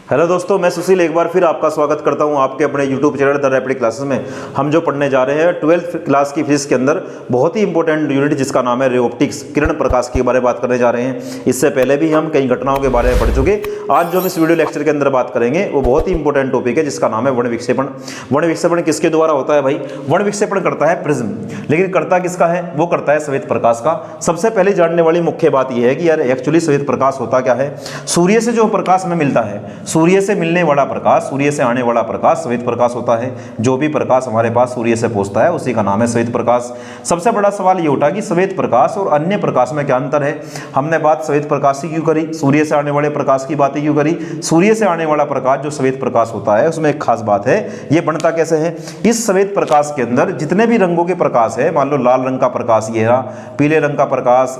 Hello दोस्तों, मैं सुशील एक बार फिर आपका स्वागत करता हूं आपके अपने YouTube channel the rapid classes में। हम जो पढ़ने जा रहे हैं 12th क्लास की फिजिक्स के अंदर बहुत ही इंपॉर्टेंट यूनिट जिसका नाम है रे ऑप्टिक्स, किरण प्रकाश के बारे में बात करने जा रहे हैं। इससे पहले भी हम कई घटनाओं के बारे में पढ़ चुके। आज जो हम इस वीडियो लेक्चर के अंदर बात करेंगे वो बहुत ही इंपॉर्टेंट टॉपिक है जिसका नाम है वर्ण विक्षेपण। वर्ण विक्षेपण किसके द्वारा होता है भाई? वर्ण विक्षेपण करता है प्रिज्म, लेकिन करता किसका है? वो करता है श्वेत प्रकाश का। सबसे पहले जानने वाली मुख्य बात यह है कि यार एक्चुअली श्वेत प्रकाश होता क्या है। सूर्य से जो प्रकाश हमें मिलता है, सूर्य से मिलने वाला प्रकाश, सूर्य से आने वाला प्रकाश श्वेत प्रकाश होता है। जो भी प्रकाश हमारे पास सूर्य से पहुंचता है उसी का नाम है श्वेत प्रकाश। सबसे बड़ा सवाल ये उठा कि श्वेत प्रकाश और अन्य प्रकाश में क्या अंतर है। हमने बात श्वेत प्रकाश की क्यों करी, सूर्य से आने वाले प्रकाश की बातें क्यों करी? सूर्य से आने वाला प्रकाश जो श्वेत प्रकाश होता है उसमें एक खास बात है, ये बनता कैसे है। इस श्वेत प्रकाश के अंदर जितने भी रंगों के प्रकाश है, मान लो लाल रंग का प्रकाश ये रहा, पीले रंग का प्रकाश,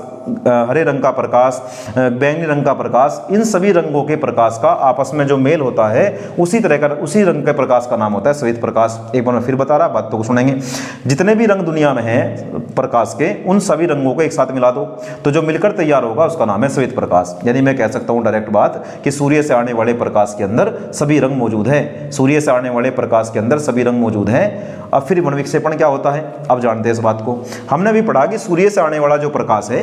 हरे रंग का प्रकाश, बैंगनी रंग का प्रकाश, इन सभी रंगों के प्रकाश का आपस में जो मेल होता है उसी तरह का, उसी रंग के प्रकाश का नाम होता है श्वेत प्रकाश। एक बार मैं फिर बता रहा, बात तो सुनेंगे। जितने भी रंग दुनिया में हैं प्रकाश के, उन सभी रंगों को एक साथ मिला दो तो जो मिलकर तैयार होगा उसका नाम है श्वेत प्रकाश। यानी मैं कह सकता हूं डायरेक्ट बात कि सूर्य से आने वाले प्रकाश के अंदर सभी रंग मौजूद है, सूर्य से आने वाले प्रकाश के अंदर सभी रंग मौजूद है। अब फिर वर्ण विक्षेपण क्या होता है, अब जानते हैं इस बात को। हमने भी पढ़ा कि सूर्य से आने वाला जो प्रकाश है,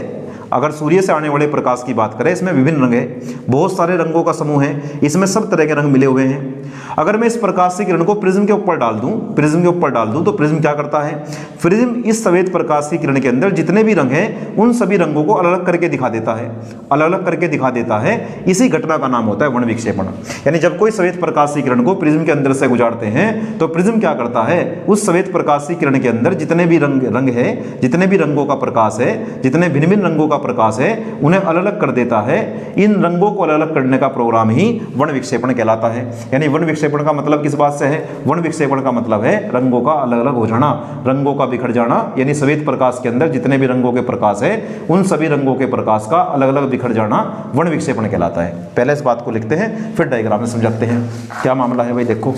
अगर सूर्य से आने वाले प्रकाश की बात करें, इसमें विभिन्न रंग है, बहुत सारे रंगों का समूह है, इसमें सब तरह के रंग मिले हुए हैं। अगर मैं इस प्रकाश से किरण को प्रिज्म के ऊपर डाल दूं, प्रिज्म के ऊपर डाल दूं तो प्रिज्म क्या करता है, प्रिज्म इस श्वेत प्रकाश की किरण के अंदर जितने भी रंग हैं उन सभी रंगों को अलग अलग करके दिखा देता है, अलग अलग करके दिखा देता है। इसी घटना का नाम होता है वर्ण विक्षेपण। यानी जब कोई श्वेत प्रकाश की किरण को प्रिज्म के अंदर से गुजारते हैं तो प्रिज्म क्या करता है, उस श्वेत प्रकाश की किरण के अंदर जितने भी रंग है, जितने भी रंगों का प्रकाश है, जितने भिन्न भिन्न रंगों का प्रकाश है, उन्हें अलग अलग कर देता है। इन रंगों को अलग अलग करने का प्रोग्राम ही वर्ण विक्षेपण कहलाता है। यानी वर्ण विक्षेपण का मतलब किस बात से है? वर्ण विक्षेपण का मतलब है रंगों का अलग अलग हो जाना, रंगों का बिखर जाना। यानी श्वेत प्रकाश के अंदर जितने भी रंगों के प्रकाश है उन सभी रंगों के प्रकाश का अलग अलग बिखर जाना वर्ण विक्षेपण कहलाता है। पहले इस बात को लिखते हैं, फिर डायग्राम में समझाते हैं क्या मामला है भाई। देखो,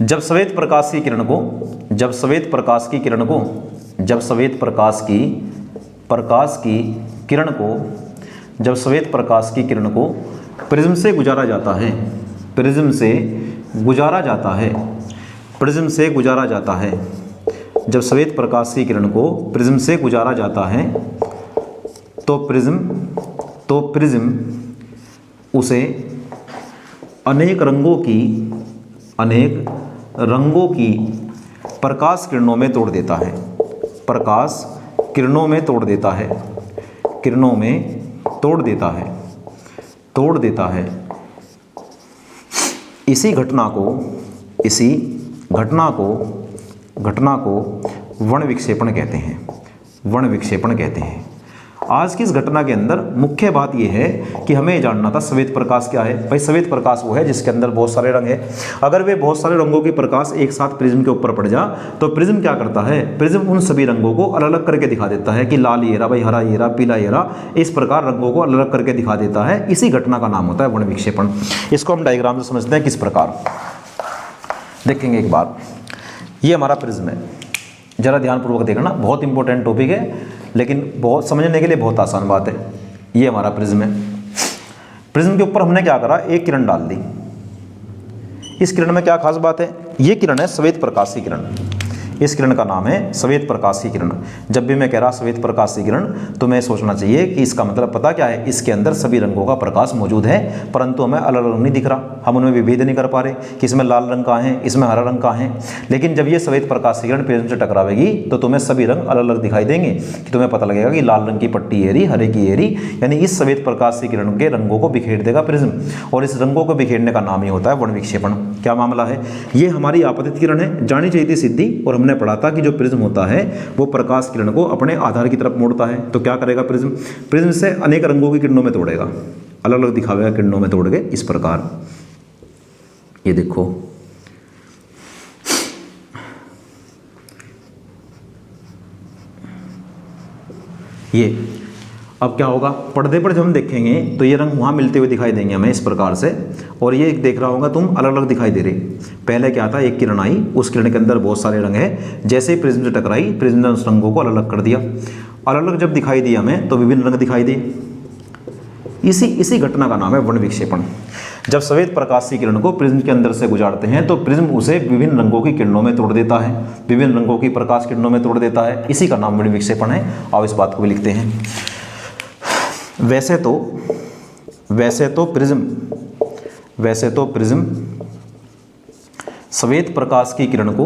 जब श्वेत प्रकाश की किरण को, जब श्वेत प्रकाश की किरण को, जब श्वेत प्रकाश की किरण को, जब श्वेत प्रकाश की किरण को प्रिज्म से गुजारा जाता है, प्रिज्म से गुजारा जाता है, प्रिज्म से गुजारा जाता है, जब श्वेत प्रकाश की किरण को प्रिज्म से गुजारा जाता है तो प्रिज्म उसे अनेक रंगों की प्रकाश किरणों में तोड़ देता है, प्रकाश किरणों में तोड़ देता है, किरणों में तोड़ देता है, तोड़ देता है। इसी घटना को वर्ण विक्षेपण कहते हैं, वर्ण विक्षेपण कहते हैं। आज की इस घटना के अंदर मुख्य बात यह है कि हमें ये जानना था श्वेत प्रकाश क्या है। भाई श्वेत प्रकाश वो है जिसके अंदर बहुत सारे रंग हैं। अगर वे बहुत सारे रंगों के प्रकाश एक साथ प्रिज्म के ऊपर पड़ जा तो प्रिज्म क्या करता है, प्रिज्म उन सभी रंगों को अलग अलग करके दिखा देता है कि लाल ये रहा भाई, हरा ये रहा, पीला ये रहा, इस प्रकार रंगों को अलग अलग करके दिखा देता है। इसी घटना का नाम होता है वर्ण विक्षेपण। इसको हम डायग्राम से समझते हैं किस प्रकार, देखेंगे एक बार। ये हमारा प्रिज्म है, जरा ध्यानपूर्वक देखना, बहुत इंपॉर्टेंट टॉपिक है लेकिन बहुत समझने के लिए बहुत आसान बात है। ये हमारा प्रिज्म है, प्रिज्म के ऊपर हमने क्या करा, एक किरण डाल दी। इस किरण में क्या खास बात है, ये किरण है श्वेत प्रकाश की किरण। इस किरण का नाम है श्वेत प्रकाश की किरण। जब भी मैं कह रहा श्वेत प्रकाश की किरण तो मैं सोचना चाहिए कि इसका मतलब पता क्या है, इसके अंदर सभी रंगों का प्रकाश मौजूद है परंतु हमें अलग अलग नहीं दिख रहा, हम उनमें विभेद नहीं कर पा रहे कि इसमें लाल रंग का है, इसमें हरा रंग का है। लेकिन जब ये श्वेत प्रकाश की किरण प्रिज्म से टकरावेगी तो तुम्हें सभी रंग अलग अलग दिखाई देंगे कि तुम्हें पता लगेगा कि लाल रंग की पट्टी ये रही, हरे की ये रही। यानी इस श्वेत प्रकाश की किरण के रंगों को बिखेर देगा प्रिज्म, और इस रंगों को बिखेरने का नाम ही होता है वर्ण विक्षेपण। क्या मामला है, ये हमारी आपतित किरण है, जानी चाहिए थी सीधी। और हमने पढ़ा था कि जो प्रिज्म होता है वो प्रकाश किरण को अपने आधार की तरफ मोड़ता है। तो क्या करेगा प्रिज्म, प्रिज्म से अनेक रंगों की किरणों में तोड़ेगा, अलग अलग दिखावेगा किरणों में तोड़ के इस प्रकार। ये देखो, ये अब क्या होगा, पर्दे पर जब हम देखेंगे तो ये रंग वहाँ मिलते हुए दिखाई देंगे हमें इस प्रकार से, और ये देख रहा होगा तुम अलग अलग दिखाई दे रहे। पहले क्या था, एक किरण आई, उस किरण के अंदर बहुत सारे रंग है, जैसे ही प्रिज्म से टकराई प्रिज्म ने उस रंगों को अलग अलग कर दिया। अलग अलग जब दिखाई दिया हमें तो विभिन्न रंग दिखाई दिए। इसी घटना का नाम है वर्ण विक्षेपण। जब श्वेत प्रकाश की किरण को प्रिज्म के अंदर से गुजारते हैं तो प्रिज्म उसे विभिन्न रंगों की किरणों में तोड़ देता है, विभिन्न रंगों की प्रकाश किरणों में तोड़ देता है, इसी का नाम वर्ण विक्षेपण है। आप इस बात को भी लिखते हैं। वैसे तो प्रिज्म श्वेत प्रकाश की किरण को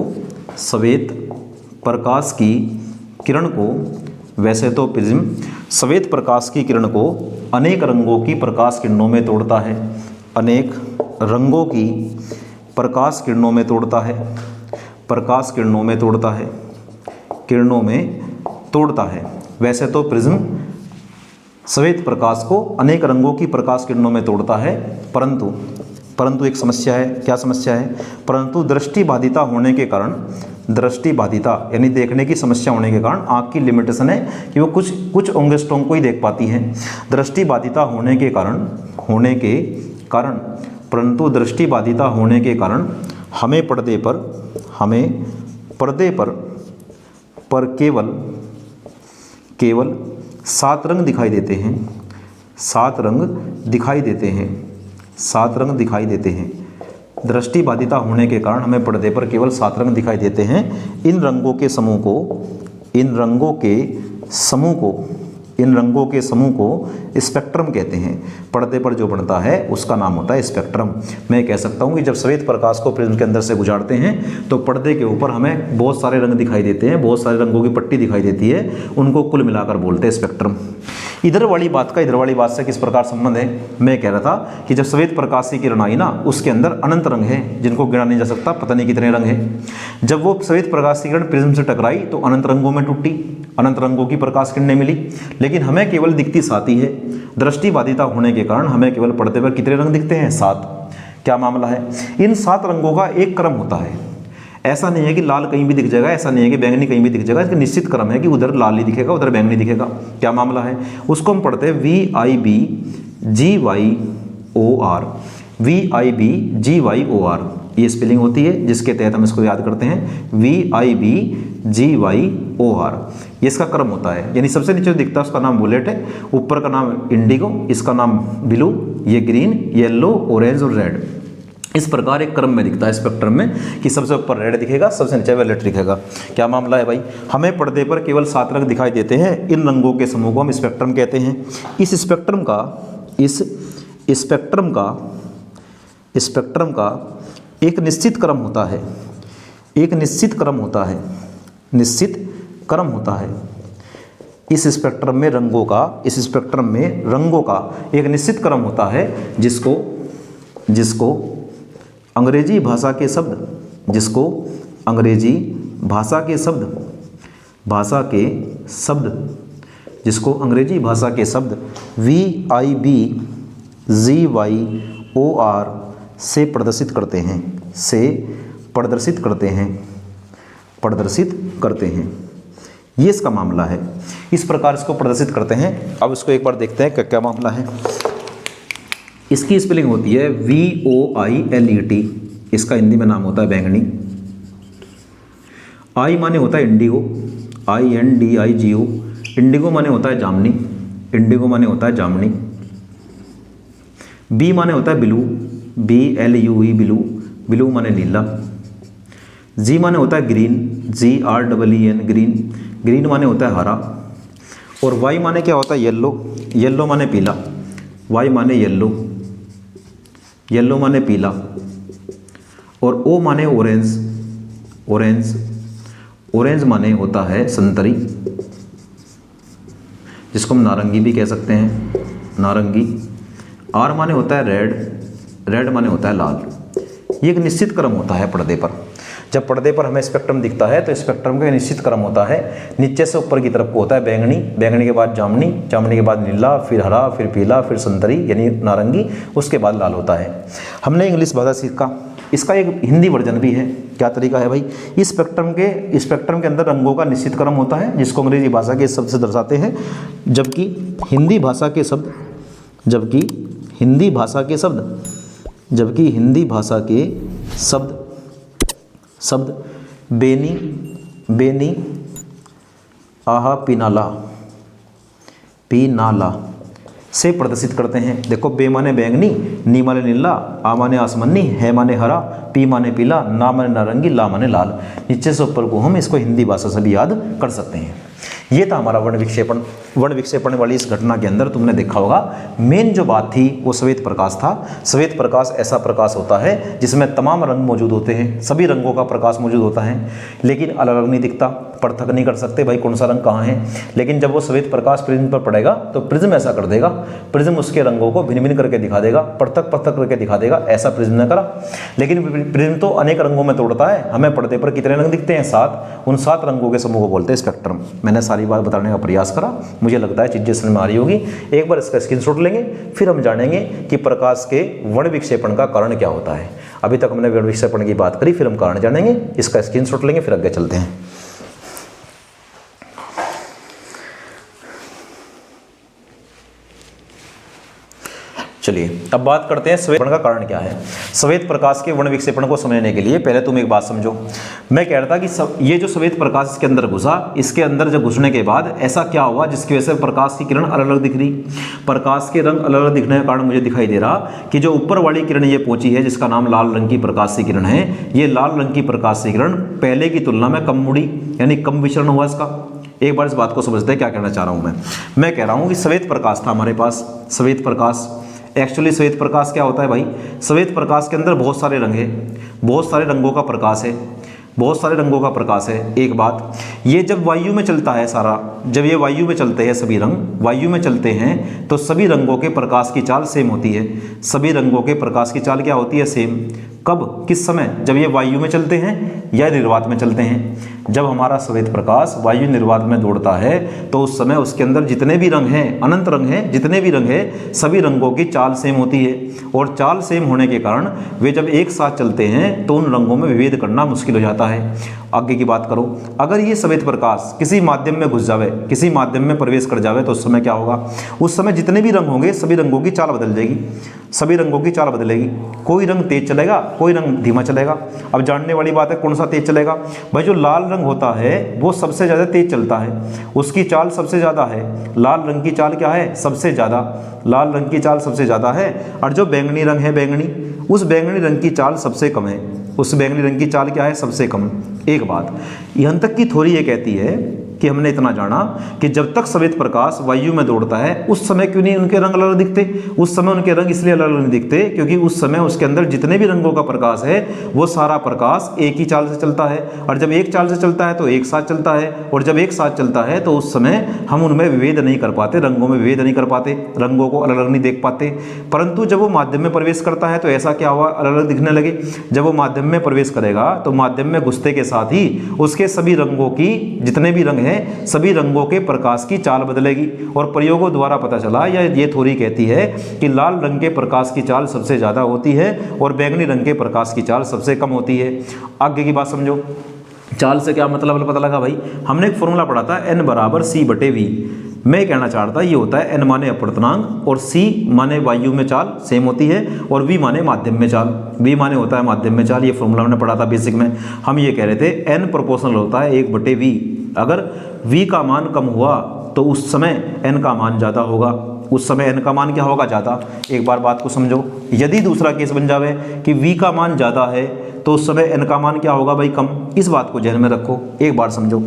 वैसे तो प्रिज्म श्वेत प्रकाश की किरण को अनेक रंगों की प्रकाश किरणों में तोड़ता है, अनेक रंगों की प्रकाश किरणों में तोड़ता है, किरणों में तोड़ता है। वैसे तो प्रिज्म श्वेत प्रकाश को अनेक रंगों की प्रकाश किरणों में तोड़ता है, परंतु एक समस्या है। क्या समस्या है? परंतु दृष्टिबाधिता होने के कारण, दृष्टिबाधिता यानी देखने की समस्या होने के कारण, आँख की लिमिटेशन है कि वो कुछ अंगस्ट्रों को ही देख पाती है। दृष्टिबाधिता होने के कारण परंतु दृष्टिबाधिता होने के कारण हमें पर्दे पर केवल 7 रंग दिखाई देते हैं, 7 रंग दिखाई देते हैं। दृष्टिबाधिता होने के कारण हमें पर्दे पर केवल 7 रंग दिखाई देते हैं। इन रंगों के समूह को स्पेक्ट्रम कहते हैं। पर्दे पर जो बनता है उसका नाम होता है स्पेक्ट्रम। मैं कह सकता हूँ कि जब श्वेत प्रकाश को प्रिज्म के अंदर से गुजारते हैं तो पर्दे के ऊपर हमें बहुत सारे रंग दिखाई देते हैं, बहुत सारे रंगों की पट्टी दिखाई देती है, उनको कुल मिलाकर बोलते हैं स्पेक्ट्रम। इधर वाली बात से किस प्रकार संबंध है? मैं कह रहा था कि जब श्वेत प्रकाश की किरण आई ना, उसके अंदर अनंत रंग है जिनको गिना नहीं जा सकता, पता नहीं कितने रंग हैं। जब वो श्वेत प्रकाश की किरण प्रिज्म से टकराई तो अनंत रंगों में टूटी, अनंत रंगों की प्रकाश किरणें मिली, लेकिन हमें केवल दिखती 7 ही है। दृष्टिबाधिता होने के कारण हमें केवल पर्दे पर कितने रंग दिखते हैं? 7। क्या मामला है? इन 7 रंगों का एक क्रम होता है। ऐसा नहीं है कि लाल कहीं भी दिख जाएगा, ऐसा नहीं है कि बैंगनी कहीं भी दिख जाएगा। इसका निश्चित क्रम है कि उधर लाल ही दिखेगा, उधर बैंगनी दिखेगा। क्या मामला है? उसको हम पढ़ते हैं VIBGYOR। ये स्पेलिंग होती है जिसके तहत हम इसको याद करते हैं, VIBGYOR। ये इसका क्रम होता है। यानी सबसे नीचे दिखता है उसका नाम बुलेट है, ऊपर का नाम इंडिगो, इसका नाम ब्लू, ये ग्रीन, येलो, ऑरेंज और रेड। इस प्रकार एक क्रम में दिखता है स्पेक्ट्रम में कि सबसे ऊपर रेड दिखेगा, सबसे नीचे वायलेट दिखेगा। क्या मामला है भाई? हमें पर्दे पर केवल 7 रंग दिखाई देते हैं। इन रंगों के समूह को हम स्पेक्ट्रम कहते हैं। इस स्पेक्ट्रम का एक निश्चित क्रम होता है, निश्चित क्रम होता है। इस स्पेक्ट्रम में रंगों का एक निश्चित क्रम होता है जिसको अंग्रेजी भाषा के शब्द VIBGYOR से प्रदर्शित करते हैं। ये इसका मामला है। इस प्रकार इसको प्रदर्शित करते हैं। अब इसको एक बार देखते हैं क्या मामला है। इसकी स्पेलिंग होती है VOILET। इसका हिंदी में नाम होता है बैंगनी। I माने होता है इंडिगो, INDIGO। इंडिगो माने होता है जामनी, B माने होता है ब्लू, BLUE ब्लू, ब्लू माने नीला। G माने होता है ग्रीन, GREEN ग्रीन, ग्रीन माने होता है हरा। और Y माने क्या होता है? येलो, येलो माने पीला, Y माने येलो, येलो माने पीला। और O माने ऑरेंज, ऑरेंज माने होता है संतरी, जिसको हम नारंगी भी कह सकते हैं, नारंगी। R माने होता है रेड, रेड माने होता है लाल। ये एक निश्चित क्रम होता है पर्दे पर। जब पर्दे पर हमें स्पेक्ट्रम दिखता है तो स्पेक्ट्रम का निश्चित क्रम होता है। नीचे से ऊपर की तरफ को होता है बैंगनी, बैंगनी के बाद जामनी, जामनी के बाद नीला, फिर हरा, फिर पीला, फिर संतरी यानी नारंगी, उसके बाद लाल होता है। हमने इंग्लिश भाषा सीखा, इसका एक हिंदी वर्जन भी है। क्या तरीका है भाई? इस स्पेक्ट्रम के अंदर रंगों का निश्चित क्रम होता है जिसको अंग्रेजी भाषा के शब्द से दर्शाते हैं, जबकि हिंदी भाषा के शब्द बेनी, आहा, पीनाला, से प्रदर्शित करते हैं। देखो, बे माने बैंगनी, नी माने नीला, आ माने आसमनी, है माने हरा, पी माने पीला, ना माने नारंगी, ला माने लाल। नीचे से ऊपर को हम इसको हिंदी भाषा से भी याद कर सकते हैं। ये था हमारा वर्ण विक्षेपण। वर्ण विक्षेपण वाली इस घटना के अंदर तुमने देखा होगा मेन जो बात थी वो श्वेत प्रकाश था। श्वेत प्रकाश ऐसा प्रकाश होता है जिसमें तमाम रंग मौजूद होते हैं, सभी रंगों का प्रकाश मौजूद होता है, लेकिन अलग अलग नहीं दिखता, पृथक नहीं कर सकते भाई कौन सा रंग कहाँ है। लेकिन जब वो श्वेत प्रकाश प्रिज्म पर पड़ेगा तो प्रिज्म ऐसा कर देगा, प्रिज्म उसके रंगों को भिन्न भिन्न करके दिखा देगा, पृथक पृथक करके दिखा देगा। ऐसा प्रिज्म ने करा, लेकिन प्रिज्म तो अनेक रंगों में तोड़ता है। हमें पर्दे पर कितने रंग दिखते हैं? 7। उन 7 रंगों के समूह को बोलते हैं स्पेक्ट्रम। मैंने सारी बात बताने का प्रयास करा, मुझे लगता है चीजें समझ में आ रही होगी। एक बार इसका स्क्रीनशॉट लेंगे, फिर हम जानेंगे कि प्रकाश के वर्ण विक्षेपण का कारण क्या होता है। अभी तक हमने वर्ण विक्षेपण की बात करी, फिर हम कारण जानेंगे। इसका स्क्रीनशॉट लेंगे, फिर आगे चलते हैं। चलिए अब बात करते हैं श्वेत का कारण क्या है। श्वेत प्रकाश के वर्ण विक्षेपण को समझने के लिए पहले तुम एक बात समझो। मैं कह रहा था कि ये जो श्वेत प्रकाश इसके अंदर घुसा, इसके अंदर जब घुसने के बाद ऐसा क्या हुआ जिसकी वजह से प्रकाश की किरण अलग अलग दिख रही। प्रकाश के रंग अलग अलग दिखने के कारण मुझे दिखाई दे रहा कि जो ऊपर वाली किरण ये पहुंची है, जिसका नाम लाल रंग की प्रकाशीय किरण है, ये लाल रंग की प्रकाशीय किरण पहले की तुलना में कम मुड़ी, यानी कम विचरण हुआ इसका। एक बार इस बात को समझते हैं क्या कहना चाह रहा हूं मैं कह रहा हूं कि श्वेत प्रकाश था हमारे पास। श्वेत प्रकाश एक्चुअली श्वेत प्रकाश क्या होता है भाई? श्वेत प्रकाश के अंदर बहुत सारे रंग हैं, बहुत सारे रंगों का प्रकाश है, बहुत सारे रंगों का प्रकाश है। एक बात, ये जब वायु में चलता है सारा, जब ये वायु में चलते हैं, सभी रंग वायु में चलते हैं, तो सभी रंगों के प्रकाश की चाल सेम होती है। सभी रंगों के प्रकाश की चाल क्या होती है? सेम। कब, किस समय? जब ये वायु में चलते हैं या निर्वात में चलते हैं। जब हमारा श्वेत प्रकाश वायु निर्वात में दौड़ता है तो उस समय उसके अंदर जितने भी रंग हैं, अनंत रंग हैं, जितने भी रंग हैं, सभी रंगों की चाल सेम होती है। और चाल सेम होने के कारण वे जब एक साथ चलते हैं तो उन रंगों में विभेद करना मुश्किल हो जाता है। आगे की बात करो, अगर ये श्वेत प्रकाश किसी माध्यम में घुस जावे, किसी माध्यम में प्रवेश कर जावे, तो उस समय क्या होगा? उस समय जितने भी रंग होंगे सभी रंगों की चाल बदल जाएगी, सभी रंगों की चाल बदलेगी। कोई रंग तेज चलेगा, कोई रंग धीमा चलेगा। अब जानने वाली बात है कौन सा तेज चलेगा भाई? जो लाल रंग होता है वो सबसे ज़्यादा तेज चलता है, उसकी चाल सबसे ज़्यादा है। लाल रंग की चाल क्या है? सबसे ज़्यादा। लाल रंग की चाल सबसे ज़्यादा है। और जो बैंगनी रंग है, बैंगनी, उस बैंगनी रंग की चाल सबसे कम है। उस बैंगनी रंग की चाल क्या है? सबसे कम। एक बात यहाँ तक की थोड़ी ये कहती है कि हमने इतना जाना कि जब तक श्वेत प्रकाश वायु में दौड़ता है उस समय क्यों नहीं उनके रंग अलग अलग दिखते? उस समय उनके रंग इसलिए अलग अलग नहीं दिखते क्योंकि उस समय उसके अंदर जितने भी रंगों का प्रकाश है वो सारा प्रकाश एक ही चाल से चलता है। और जब एक चाल से चलता है तो एक साथ चलता है, और जब एक साथ चलता है तो उस समय हम उनमें विभेद नहीं कर पाते, रंगों में विभेद नहीं कर पाते, रंगों को अलग अलग नहीं देख पाते। परंतु जब वो माध्यम में प्रवेश करता है तो ऐसा क्या हुआ? अलग अलग दिखने लगे। जब वो माध्यम में प्रवेश करेगा तो माध्यम में घुसते के साथ ही उसके सभी रंगों की, जितने भी रंग हैं, सभी रंगों के प्रकाश की चाल बदलेगी। और प्रयोगों द्वारा पता चला, या ये थ्योरी कहती है कि लाल रंग के प्रकाश की चाल सबसे ज़्यादा होती है और बैंगनी रंग के प्रकाश की चाल सबसे कम होती है। आगे की बात समझो। चाल से क्या मतलब पता लगा भाई? हमने एक फॉर्मूला पढ़ा था, n बराबर c/v। मैं कहना चाहता ये होता है n माने अपवर्तनांक और c माने वायु में चाल सेम होती है और v माने माध्यम में चाल, v माने होता है माध्यम में चाल। ये फॉर्मूला हमने पढ़ा था बेसिक में। हम ये कह रहे थे n प्रोपोर्शनल होता है 1/v। अगर v का मान कम हुआ तो उस समय n का मान ज़्यादा होगा, उस समय n का मान क्या होगा? ज़्यादा। एक बार बात को समझो, यदि दूसरा केस बन जावे कि v का मान ज़्यादा है तो उस समय n का मान क्या होगा भाई? कम। इस बात को ध्यान में रखो, एक बार समझो।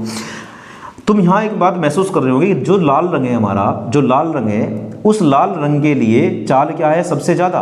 तुम यहाँ एक बात महसूस कर रहे होगे कि जो लाल रंग है हमारा, जो लाल रंग है, उस लाल रंग के लिए चाल क्या है? सबसे ज़्यादा।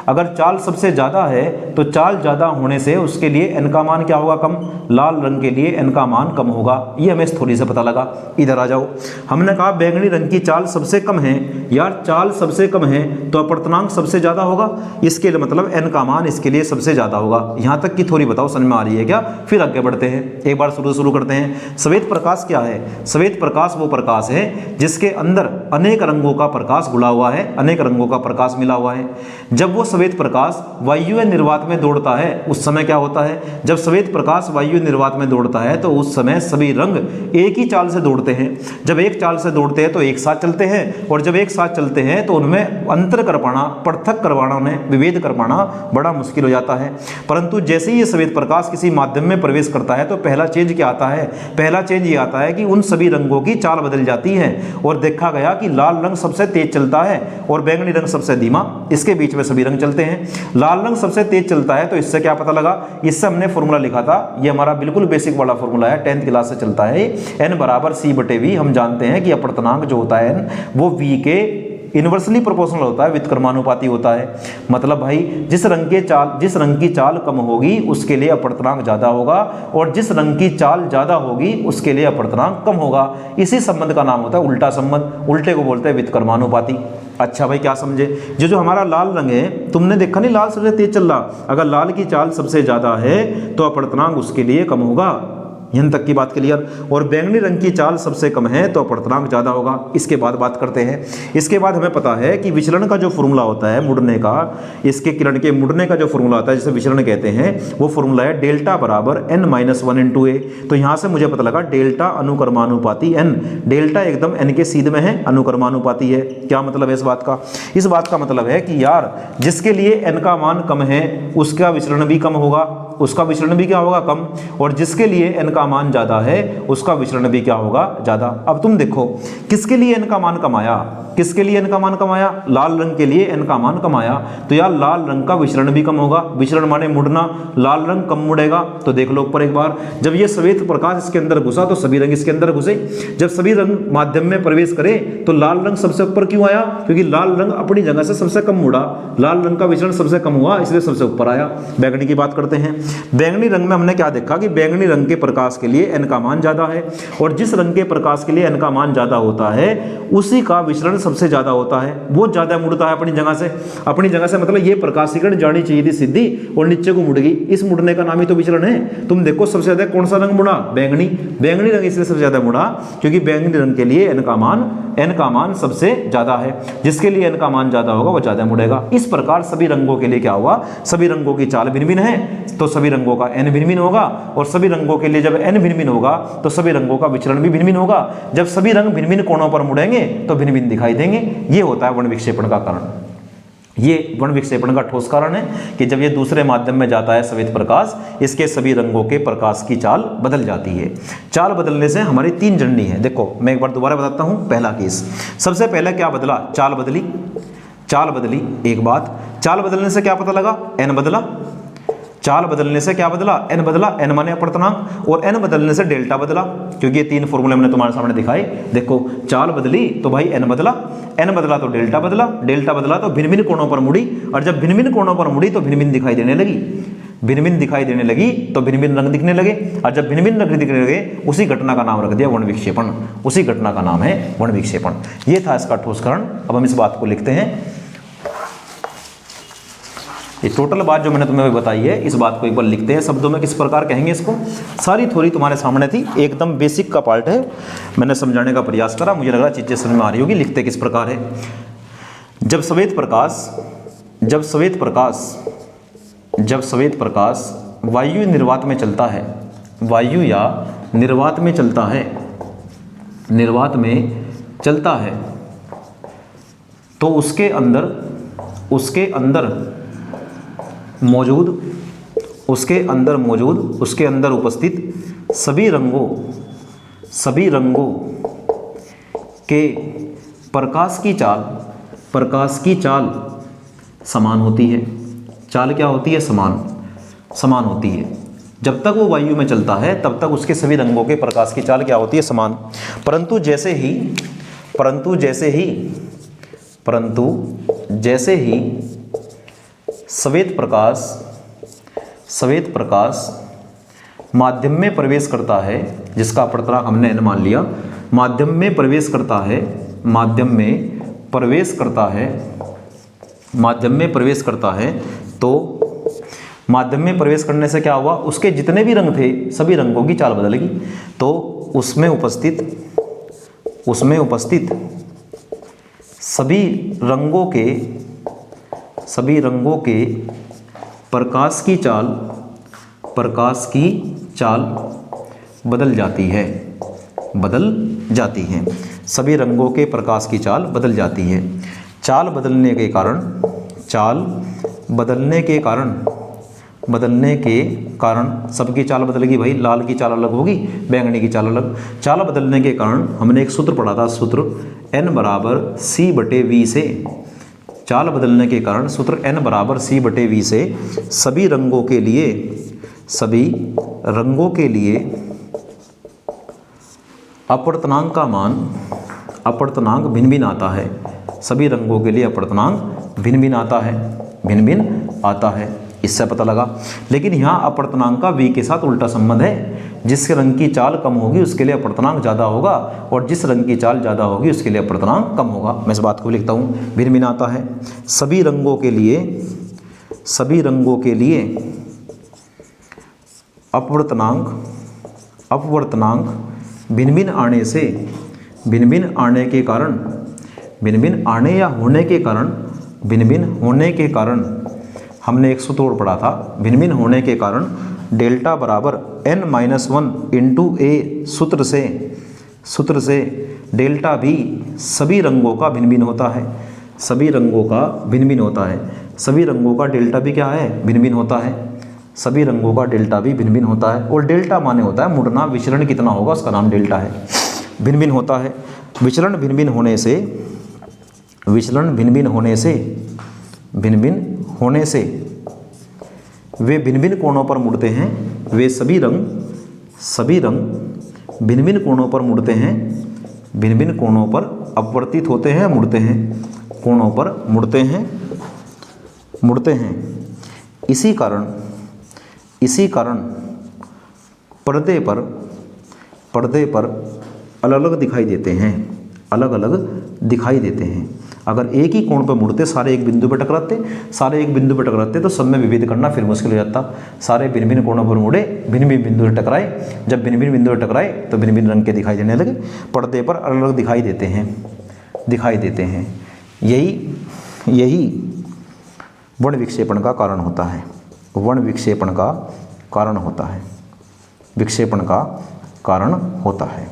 अगर चाल सबसे ज़्यादा है तो चाल ज़्यादा होने से उसके लिए n का मान क्या होगा? कम। लाल रंग के लिए n का मान कम होगा। ये हमें थोड़ी से पता लगा। इधर आ जाओ। हमने कहा बैंगनी रंग की चाल सबसे कम है। यार चाल सबसे कम है तो अपवर्तनांक सबसे ज़्यादा होगा, इसके लिए मतलब n का मान इसके लिए सबसे ज़्यादा होगा। यहाँ तक की थोड़ी बताओ, समझ में आ रही है क्या? फिर आगे बढ़ते हैं, एक बार शुरू करते हैं। श्वेत प्रकाश क्या है? श्वेत प्रकाश वो प्रकाश है जिसके अंदर अनेक रंगों का प्रकाश घुला हुआ है, अनेक रंगों का प्रकाश मिला हुआ है। जब वो श्वेत प्रकाश वायु निर्वात में दौड़ता है उस समय क्या होता है? जब श्वेत प्रकाश वायु निर्वात में दौड़ता है तो उस समय सभी रंग एक ही चाल से दौड़ते हैं। जब एक चाल से दौड़ते हैं तो एक साथ चलते हैं, और जब एक साथ चलते हैं तो उनमें अंतर कर पाना, पृथक करवाना, उन्हें विभेद कर पाना बड़ा मुश्किल हो जाता है। परंतु जैसे ही ये श्वेत प्रकाश किसी माध्यम में प्रवेश करता है तो पहला चेंज क्या आता है? पहला चेंज ये आता है कि उन सभी रंगों की चाल बदल जाती है और देखा गया कि लाल रंग सबसे तेज चलता है और बैंगनी रंग सबसे धीमा, इसके बीच में सभी रंग चलते हैं। लाल रंग सबसे तेज चलता है तो इससे क्या पता लगा, इससे हमने फॉर्मूला लिखा था, ये हमारा बिल्कुल बेसिक वाला फॉर्मूला है, 10th क्लास से चलता है, n बराबर c/v। हम जानते हैं कि अपवर्तनांक जो होता है n वो v के इन्वर्सली प्रोपोर्शनल होता है, व्युत्क्रमानुपाती होता है। मतलब भाई जिस रंग की चाल कम होगी उसके लिए अपवर्तनांक ज़्यादा होगा और जिस रंग की चाल ज़्यादा होगी उसके लिए अपवर्तनांक कम होगा। इसी संबंध का नाम होता है उल्टा संबंध, उल्टे को बोलते हैं व्युत्क्रमानुपाती। अच्छा भाई क्या समझे, जो हमारा लाल रंग है, तुमने देखा नहीं लाल सबसे तेज चल रहा, अगर लाल की चाल सबसे ज़्यादा है तो अपवर्तनांक उसके लिए कम होगा, यहाँ तक की बात क्लियर। और बैंगनी रंग की चाल सबसे कम है तो अपवर्तनांक ज़्यादा होगा। इसके बाद बात करते हैं, इसके बाद हमें पता है कि विचलन का जो फॉर्मूला होता है मुड़ने का, इसके किरण के मुड़ने का जो फॉर्मूला होता है जिसे विचलन कहते हैं, वो फॉर्मूला है डेल्टा बराबर n-1 × a। तो यहाँ से मुझे पता लगा डेल्टा अनुक्रमानुपाती n, डेल्टा एकदम n के सीध में है, अनुक्रमानुपाती है। क्या मतलब है इस बात का, इस बात का मतलब है कि यार जिसके लिए n का मान कम है उसका विचलन भी कम होगा, उसका विचलन भी क्या होगा, कम, और जिसके लिए n का मान ज्यादा है उसका विचलन भी क्या होगा, ज्यादा। अब तुम देखो किसके लिए n का मान कम आया, किसके लिए n का मान कम आया, लाल रंग के लिए n का मान कम आया, तो यार लाल रंग का विचलन भी कम होगा, विचलन माने मुड़ना, लाल रंग कम मुड़ेगा। तो देख लो ऊपर एक बार, जब ये श्वेत प्रकाश इसके अंदर घुसा तो सभी रंग इसके अंदर घुसे, जब सभी रंग माध्यम में प्रवेश करे तो लाल रंग सबसे ऊपर क्यों आया, क्योंकि लाल रंग अपनी जगह से सबसे कम मुड़ा, लाल रंग का विचलन सबसे कम हुआ इसलिए सबसे ऊपर आया। बैंगनी की बात करते हैं, बैंगनी रंग में हमने क्या देखा कि बैंगनी रंग के प्रकाश के लिए n का मान ज्यादा है और जिस रंग के प्रकाश के लिए n का मान ज्यादा होता है उसी का विचलन सबसे ज्यादा होता है, वो ज्यादा मुड़ता है अपनी जगह से। अपनी जगह से मतलब ये प्रकाशीकरण जानी चाहिए थी सीधी और नीचे को मुड़ गई, इस मुड़ने का नाम ही तो विचलन है। तुम देखो सबसे ज्यादा कौन सा रंग मुड़ा, बैंगनी, बैंगनी रंग इसलिए सबसे ज्यादा मुड़ा क्योंकि बैंगनी रंग के लिए n का मान सबसे ज्यादा है, जिसके लिए n का मान ज्यादा होगा वो ज्यादा मुड़ेगा। इस प्रकार सभी रंगों के लिए क्या हुआ, सभी रंगों की चाल भिन्न भिन्न है तो सभी रंगों का n भिन्न भिन्न होगा और सभी रंगों के लिए जब n भिन्न भिन्न होगा तो सभी रंगों का विचलन भी भिन्न भिन्न होगा। जब सभी रंग भिन्न भिन्न कोणों पर मुड़ेंगे तो भिन्न भिन्न दिखाई देंगे। ये होता है वर्ण विक्षेपण का कारण, ये वर्ण विक्षेपण का ठोस कारण है कि जब ये दूसरे माध्यम में जाता है श्वेत प्रकाश, इसके सभी रंगों के प्रकाश की चाल बदल जाती है। चाल बदलने से हमारी 3 जननी है। देखो मैं एक बार दोबारा बताता हूँ। पहला केस, सबसे पहले क्या बदला, चाल बदली, चाल बदली। एक बात, चाल बदलने से क्या पता लगा, n बदला, चाल बदलने से क्या बदला, n बदला, n माने अपवर्तनांक, और n बदलने से डेल्टा बदला, क्योंकि ये 3 फॉर्मूले हमने तुम्हारे सामने दिखाए। देखो चाल बदली तो भाई n बदला, n बदला तो डेल्टा बदला, डेल्टा बदला तो भिन्न भिन्न कोणों पर मुड़ी, और जब भिन्न भिन्न कोणों पर मुड़ी तो भिन्न भिन्न दिखाई देने लगी, भिन्न भिन्न दिखाई देने लगी तो भिन्न भिन्न रंग दिखने लगे, और जब भिन्न भिन्न रंग दिखने लगे उसी घटना का नाम रख दिया वर्ण विक्षेपण, उसी घटना का नाम है वर्ण विक्षेपण। ये था इसका ठोस कारण। अब हम इस बात को लिखते हैं। ये टोटल बात जो मैंने तुम्हें बताई है इस बात को एक बार लिखते हैं शब्दों में, किस प्रकार कहेंगे इसको। सारी थ्योरी तुम्हारे सामने थी, एकदम बेसिक का पार्ट है, मैंने समझाने का प्रयास करा, मुझे लग रहा है चीज़ें समझ में आ रही होगी। लिखते किस प्रकार है, जब श्वेत प्रकाश वायु निर्वात में चलता है, वायु या निर्वात में चलता है, निर्वात में चलता है तो उसके अंदर उपस्थित सभी रंगों के प्रकाश की चाल समान होती है। चाल क्या होती है, समान होती है। जब तक वो वायु में चलता है तब तक उसके सभी रंगों के प्रकाश की चाल क्या होती है, समान। परंतु जैसे ही श्वेत प्रकाश माध्यम में प्रवेश करता है, जिसका अपवर्तनांक हमने n मान लिया, माध्यम में प्रवेश करता है तो माध्यम में प्रवेश करने से क्या हुआ, उसके जितने भी रंग थे सभी रंगों की चाल बदलेगी। तो उसमें उपस्थित सभी रंगों के प्रकाश की चाल बदल जाती है, सभी रंगों के प्रकाश की चाल बदल जाती है। चाल बदलने के कारण बदलने के कारण सबकी चाल बदलेगी भाई, लाल की चाल अलग होगी, बैंगनी की चाल अलग। चाल बदलने के कारण हमने एक सूत्र पढ़ा था, सूत्र n बराबर C/V से, चाल बदलने के कारण सूत्र n बराबर C/V से सभी रंगों के लिए अपवर्तनांक का मान, अपवर्तनांक भिन्न भिन्न आता है। सभी रंगों के लिए अपवर्तनांक भिन्न भिन्न आता है, इससे पता लगा। लेकिन यहाँ अपवर्तनांक का v के साथ उल्टा संबंध है, जिस रंग की चाल कम होगी उसके लिए अपवर्तनांक ज़्यादा होगा और जिस रंग की चाल ज़्यादा होगी उसके लिए अपवर्तनांक कम होगा। मैं इस बात को लिखता हूँ, भिन्न भिन्न आता है। सभी रंगों के लिए अपवर्तनांक भिन्न भिन्न होने के कारण हमने एक सूत्र और पढ़ा था, भिन्न भिन्न होने के कारण डेल्टा बराबर n-1 इंटू a सूत्र से डेल्टा भी सभी रंगों का भिन्न भिन्न होता है। सभी रंगों का डेल्टा भी क्या है, भिन्न भिन्न होता है। सभी रंगों का डेल्टा भी भिन्न भिन्न होता है। और डेल्टा माने होता है मुड़ना, विचलन कितना होगा उसका नाम डेल्टा है। भिन्न भिन्न होता है, विचलन भिन्न भिन्न होने से वे भिन्न भिन्न कोणों पर मुड़ते हैं। वे सभी रंग भिन्न भिन्न कोणों पर मुड़ते हैं, भिन्न भिन्न कोणों पर अपवर्तित होते हैं, मुड़ते हैं, कोणों पर मुड़ते हैं। इसी कारण पर्दे पर अलग अलग दिखाई देते हैं। अगर एक ही कोण पर मुड़ते, सारे एक बिंदु पर टकराते तो सब में विभेद करना फिर मुश्किल हो जाता। सारे भिन्न भिन्न कोणों पर मुड़े, भिन्न भिन्न बिंदु पर टकराए, जब भिन्न भिन्न बिंदु पर टकराए तो भिन्न भिन्न रंग के दिखाई देने लगे। पर्दे पर अलग अलग दिखाई देते हैं। यही वर्ण विक्षेपण का कारण होता है।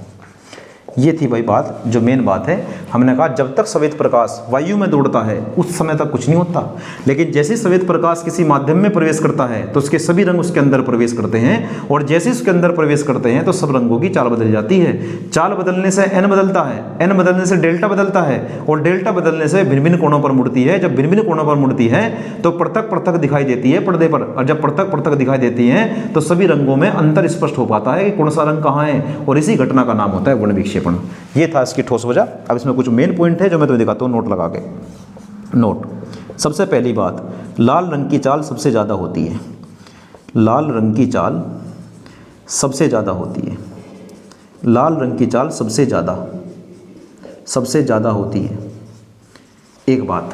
ये थी भाई बात, जो मेन बात है। हमने कहा जब तक श्वेत प्रकाश वायु में दौड़ता है उस समय तक कुछ नहीं होता, लेकिन जैसे श्वेत प्रकाश किसी माध्यम में प्रवेश करता है तो उसके सभी रंग उसके अंदर प्रवेश करते हैं, और जैसे उसके अंदर प्रवेश करते हैं तो सब रंगों की चाल बदल जाती है। चाल बदलने से n बदलता है, n बदलने से डेल्टा बदलता है, और डेल्टा बदलने से भिन्न भिन्न कोणों पर मुड़ती है। जब भिन्न भिन्न कोणों पर मुड़ती है तो पृथक दिखाई देती है पर्दे पर, और जब पृथक दिखाई देती है तो सभी रंगों में अंतर स्पष्ट हो पाता है कि कौन सा रंग कहाँ है, और इसी घटना का नाम होता है वर्ण विक्षेपण। ये था इसकी ठोस वजह। अब इसमें कुछ मेन पॉइंट है जो मैं तुम्हें दिखाता हूँ, नोट लगा के। नोट, सबसे पहली बात, लाल रंग की चाल सबसे ज़्यादा होती है। लाल रंग की चाल सबसे ज़्यादा होती है। लाल रंग की चाल सबसे ज़्यादा होती है, एक बात।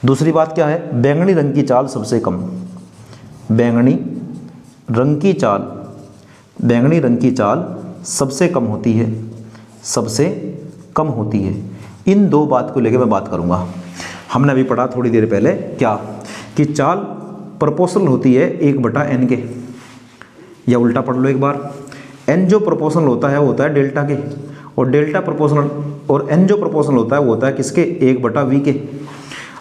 दूसरी बात क्या है, बैंगनी रंग की चाल सबसे कम। बैंगनी रंग की चाल सबसे कम होती है। इन दो बात को लेकर मैं बात करूंगा। हमने अभी पढ़ा थोड़ी देर पहले क्या, कि चाल प्रोपोर्शनल होती है 1/n के, या उल्टा पढ़ लो एक बार। n जो प्रोपोर्शनल होता है वो होता है डेल्टा के, और डेल्टा प्रोपोर्शनल, और n जो प्रोपोर्शनल होता है वो होता है किसके, 1/v के।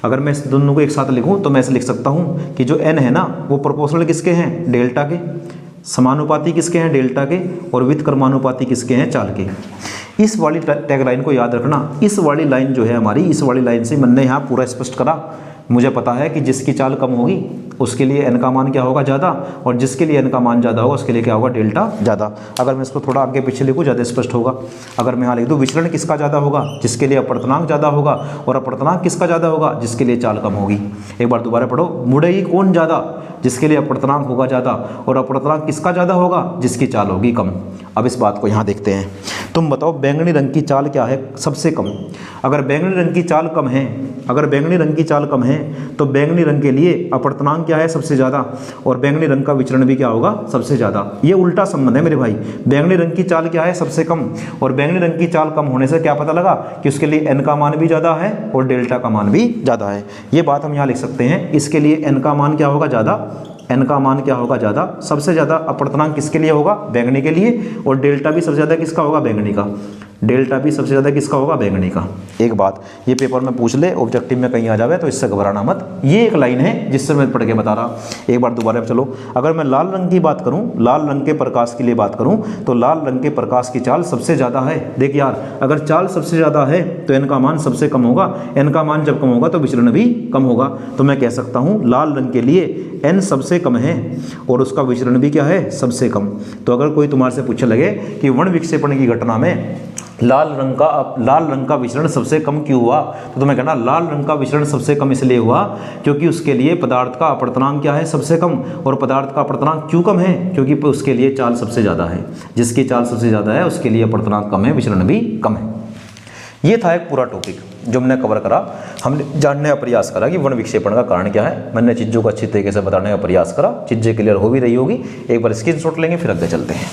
अगर मैं इस दोनों को एक साथ लिखूं तो मैं ऐसे लिख सकता हूं कि जो n है ना वो प्रोपोर्शनल किसके हैं, डेल्टा के, समानुपाती किसके हैं, डेल्टा के, और व्युत्क्रमानुपाती किसके हैं, चाल के। इस वाली टैगलाइन को याद रखना। इस वाली लाइन जो है हमारी, इस वाली लाइन से मैंने यहाँ पूरा स्पष्ट करा। मुझे पता है कि जिसकी चाल कम होगी उसके लिए n का मान क्या होगा, ज़्यादा, और जिसके लिए n का मान ज़्यादा होगा उसके लिए क्या होगा, डेल्टा ज़्यादा। अगर मैं इसको थोड़ा आगे पीछे लिखूँ ज़्यादा स्पष्ट होगा। अगर मैं यहाँ लिख दूँ विचलन किसका ज़्यादा होगा, जिसके लिए अपवर्तनांक ज़्यादा होगा, और अपवर्तनांक किसका ज़्यादा होगा, जिसके लिए चाल कम होगी। एक बार दोबारा पढ़ो, मुड़ेगी कौन ज़्यादा, जिसके लिए अपवर्तनांक होगा ज़्यादा, और अपवर्तनांक किसका ज़्यादा होगा, जिसकी चाल होगी कम। अब इस बात को यहाँ देखते हैं। तुम बताओ बैंगनी रंग की चाल क्या है, सबसे कम। अगर बैंगनी रंग की चाल कम है, तो बैंगनी रंग के लिए अपवर्तनांक क्या है, सबसे ज़्यादा, और बैंगनी रंग का विचरण भी क्या होगा, सबसे ज़्यादा। ये उल्टा संबंध है मेरे भाई। बैंगनी रंग की चाल क्या है, सबसे कम, और बैंगनी रंग की चाल कम होने से क्या पता लगा कि उसके लिए n का मान भी ज़्यादा है और डेल्टा का मान भी ज़्यादा है। ये बात हम यहाँ लिख सकते हैं। इसके लिए n का मान क्या होगा, ज़्यादा, n का मान क्या होगा, ज़्यादा। सबसे ज़्यादा अपवर्तनांक किसके लिए होगा, बैंगनी के लिए, और डेल्टा भी सबसे ज़्यादा किसका होगा, बैंगनी का। डेल्टा पी सबसे ज़्यादा किसका होगा? बैंगनी का। एक बात ये पेपर में पूछ ले, ऑब्जेक्टिव में कहीं आ जावे तो इससे घबराना मत। ये एक लाइन है जिससे मैं पढ़ के बता रहा। एक बार दोबारा चलो, अगर मैं लाल रंग की बात करूं, लाल रंग के प्रकाश के लिए बात करूं, तो लाल रंग के प्रकाश की चाल सबसे ज़्यादा है। देख यार, अगर चाल सबसे ज़्यादा है तो एन का मान सबसे कम होगा, एन का मान जब कम होगा तो विचलन भी कम होगा। तो मैं कह सकता हूँ लाल रंग के लिए एन सबसे कम है और उसका विचलन भी क्या है? सबसे कम। तो अगर कोई तुम्हारे से पूछने लगे कि वर्ण विक्षेपण की घटना में लाल रंग का विचलन सबसे कम क्यों हुआ, तो तुम्हें कहना लाल रंग का विचलन सबसे कम इसलिए हुआ क्योंकि उसके लिए पदार्थ का अपवर्तनांक क्या है? सबसे कम। और पदार्थ का अपवर्तनांक क्यों कम है? क्योंकि उसके लिए चाल सबसे ज़्यादा है। जिसकी चाल सबसे ज़्यादा है उसके लिए अपवर्तनांक कम है, विचलन भी कम है। ये था एक पूरा टॉपिक जो हमने कवर करा। हमने जानने का प्रयास करा कि वर्ण विक्षेपण का कारण क्या है। मैंने चीज़ों को अच्छी तरीके से बताने का प्रयास करा। चीज़ें क्लियर हो भी रही होगी। एक बार स्क्रीनशॉट लेंगे फिर आगे चलते हैं।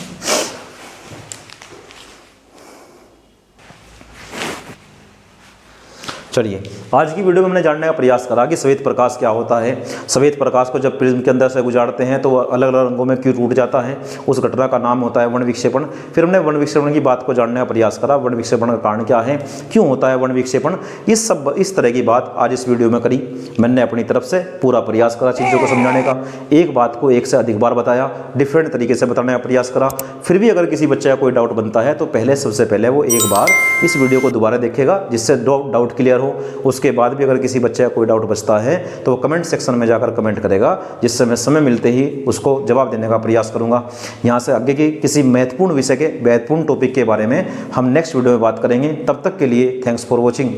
चलिए, आज की वीडियो में हमने जानने का प्रयास करा कि श्वेत प्रकाश क्या होता है। श्वेत प्रकाश को जब प्रिज्म के अंदर से गुजारते हैं तो वह अलग अलग रंगों में क्यों टूट जाता है, उस घटना का नाम होता है वर्ण विक्षेपण। फिर हमने वर्ण विक्षेपण की बात को जानने का प्रयास करा, वर्ण विक्षेपण का कारण क्या है, क्यों होता है वर्ण विक्षेपण, इस तरह की बात आज इस वीडियो में करी। मैंने अपनी तरफ से पूरा प्रयास करा चीज़ों को समझाने का। एक बात को एक से अधिक बार बताया, डिफरेंट तरीके से बताने का प्रयास करा। फिर भी अगर किसी बच्चे का कोई डाउट बनता है तो सबसे पहले वो एक बार इस वीडियो को दोबारा देखेगा जिससे डाउट क्लियर हो। उसके बाद भी अगर किसी बच्चे का कोई डाउट बचता है तो वो कमेंट सेक्शन में जाकर कमेंट करेगा, जिससे मैं समय मिलते ही उसको जवाब देने का प्रयास करूंगा। यहाँ से आगे की किसी महत्वपूर्ण विषय के महत्वपूर्ण टॉपिक के बारे में हम नेक्स्ट वीडियो में बात करेंगे। तब तक के लिए थैंक्स फॉर वॉचिंग।